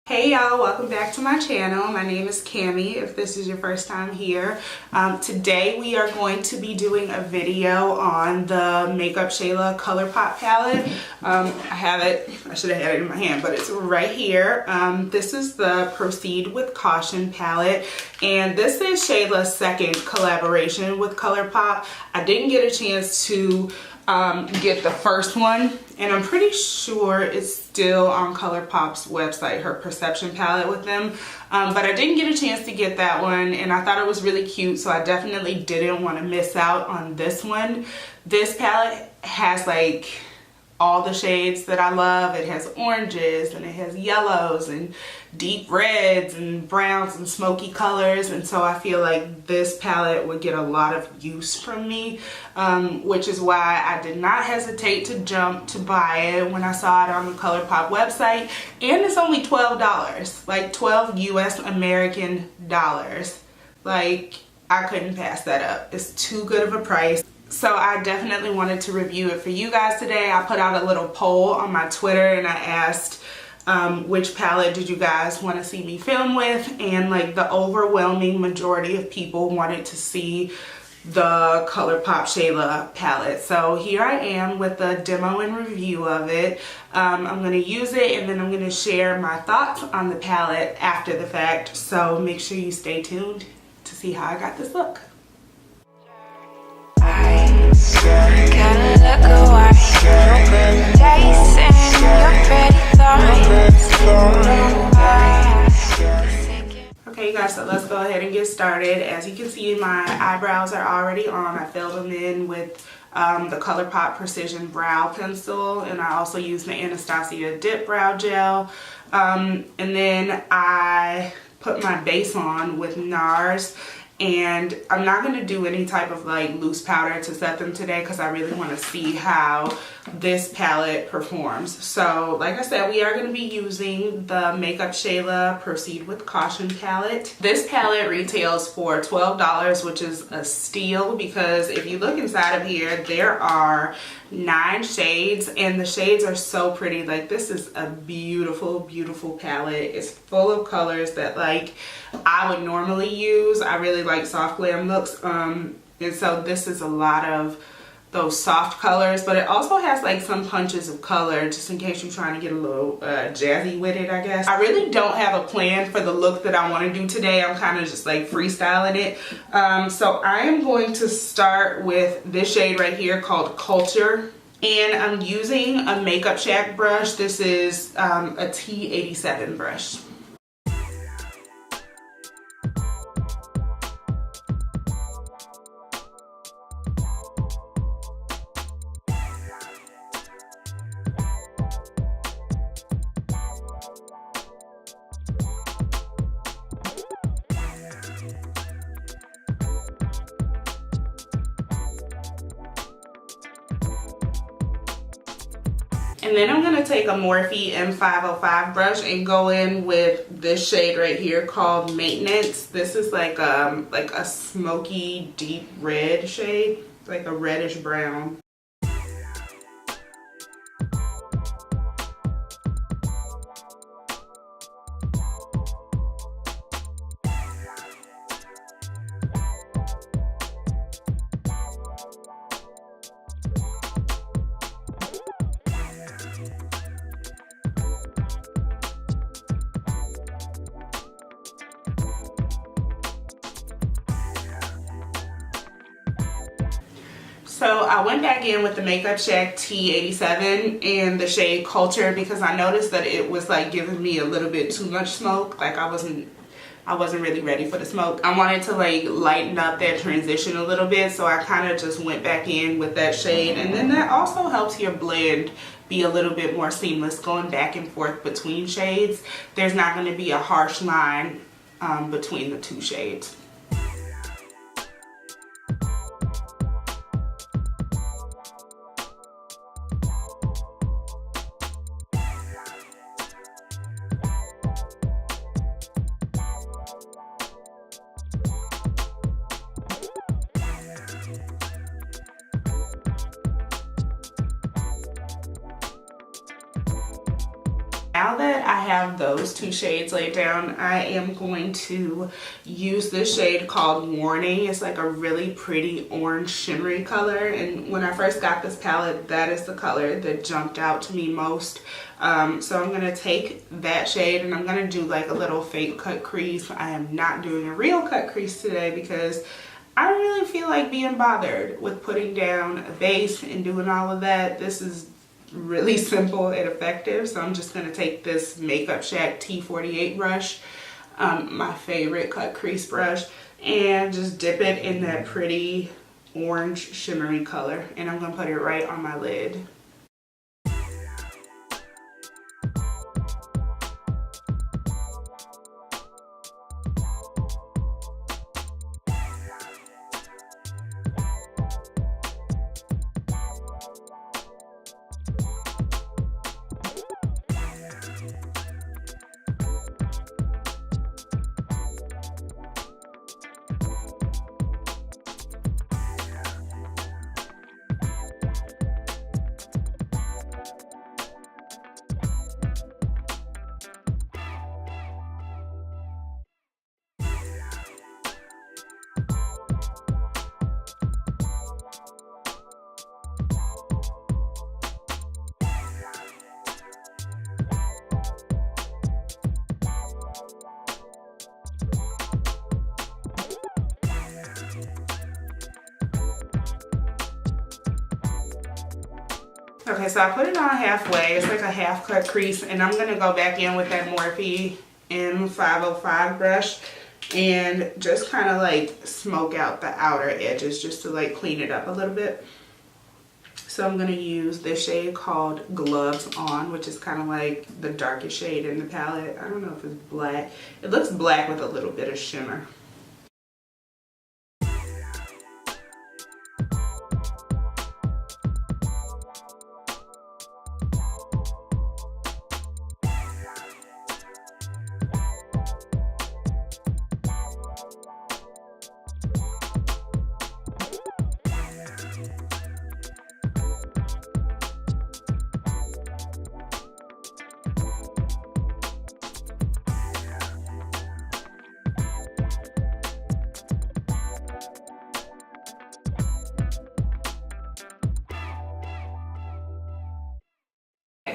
Hey y'all, welcome back to my channel. My name is Cami if this is your first time here. Today we are going to be doing a video on the Makeup Shayla Colourpop palette. I should have had it in my hand, but it's right here. This is the Proceed with Caution palette, and this is Shayla's second collaboration with Colourpop. I didn't get a chance to get the first one, and I'm pretty sure it's still on Colourpop's website, her Perception palette with them, but I didn't get a chance to get that one, and I thought it was really cute, so I definitely didn't want to miss out on this one. This palette has like all the shades that I love. It has oranges and it has yellows and deep reds and browns and smoky colors, and so I feel like this palette would get a lot of use from me, which is why I did not hesitate to jump to buy it when I saw it on the Colourpop website. And it's only $12, like 12 US American dollars. Like, I couldn't pass that up. It's too good of a price. So I definitely wanted to review it for you guys today. I put out a little poll on my Twitter and I asked which palette did you guys want to see me film with, and like the overwhelming majority of people wanted to see the Colourpop Shayla palette. So here I am with a demo and review of it. I'm going to use it and then I'm going to share my thoughts on the palette after the fact. So make sure you stay tuned to see how I got this look. Gotta look away, chasing your pretty thoughts. Okay, you guys, so let's go ahead and get started. As you can see, my eyebrows are already on. I filled them in with the Colourpop Precision Brow Pencil, and I also used the Anastasia Dip Brow Gel. And then I put my base on with NARS. And I'm not going to do any type of like loose powder to set them today because I really want to see how this palette performs. So like I said, we are going to be using the Makeup Shayla Proceed with Caution palette. This palette retails for $12, which is a steal because if you look inside of here, there are 9 shades and the shades are so pretty. Like, this is a beautiful, beautiful palette. It's full of colors that like I would normally use. I really like soft glam looks, and so this is a lot of those soft colors, but it also has like some punches of color just in case you're trying to get a little jazzy with it, I guess. I really don't have a plan for the look that I want to do today. I'm kind of just like freestyling it. So I am going to start with this shade right here called Culture, and I'm using a Makeup Shack brush. This is a T87 brush. And then I'm going to take a Morphe M505 brush and go in with this shade right here called Maintenance. This is like a smoky deep red shade, like a reddish brown. So I went back in with the Makeup Shack T87 and the shade Culture because I noticed that it was like giving me a little bit too much smoke. Like I wasn't really ready for the smoke. I wanted to like lighten up that transition a little bit, so I kind of just went back in with that shade, and then that also helps your blend be a little bit more seamless going back and forth between shades. There's not going to be a harsh line between the two shades. Now that I have those two shades laid down. I am going to use this shade called Warning. It's like a really pretty orange shimmery color, and when I first got this palette, that is the color that jumped out to me most. So I'm going to take that shade and I'm going to do like a little fake cut crease. I am not doing a real cut crease today because I don't really feel like being bothered with putting down a base and doing all of that. This is really simple and effective, so I'm just going to take this Makeup Shack T48 brush, my favorite cut crease brush, and just dip it in that pretty orange shimmery color, and I'm going to put it right on my lid. Okay, so I put it on halfway. It's like a half cut crease, and I'm gonna go back in with that Morphe M505 brush and just kind of like smoke out the outer edges just to like clean it up a little bit. So I'm gonna use this shade called Gloves On, which is kind of like the darkest shade in the palette. I don't know if it's black. It looks black with a little bit of shimmer.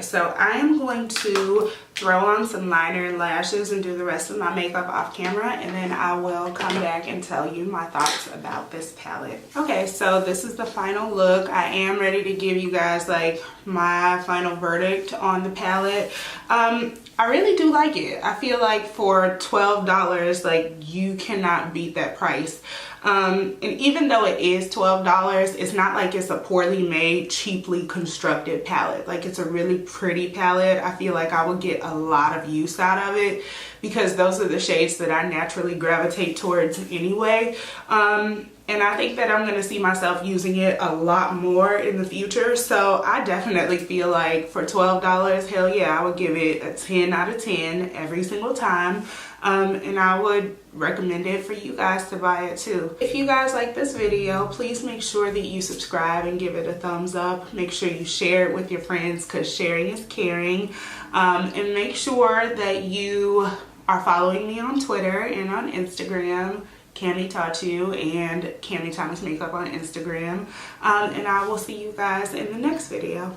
So I am going to throw on some liner and lashes and do the rest of my makeup off camera, and then I will come back and tell you my thoughts about this palette. Okay, so this is the final look. I am ready to give you guys like my final verdict on the palette. I really do like it. I feel like for $12, like you cannot beat that price. And even though it is $12, it's not like it's a poorly made, cheaply constructed palette. Like, it's a really pretty palette. I feel like I would get a lot of use out of it because those are the shades that I naturally gravitate towards anyway. And I think that I'm going to see myself using it a lot more in the future. So I definitely feel like for $12, hell yeah, I would give it a 10 out of 10 every single time. And I would recommend it for you guys to buy it too. If you guys like this video, please make sure that you subscribe and give it a thumbs up. Make sure you share it with your friends because sharing is caring. And make sure that you are following me on Twitter and on Instagram. Cami Tatu and Cami Thomas Makeup on Instagram. And I will see you guys in the next video.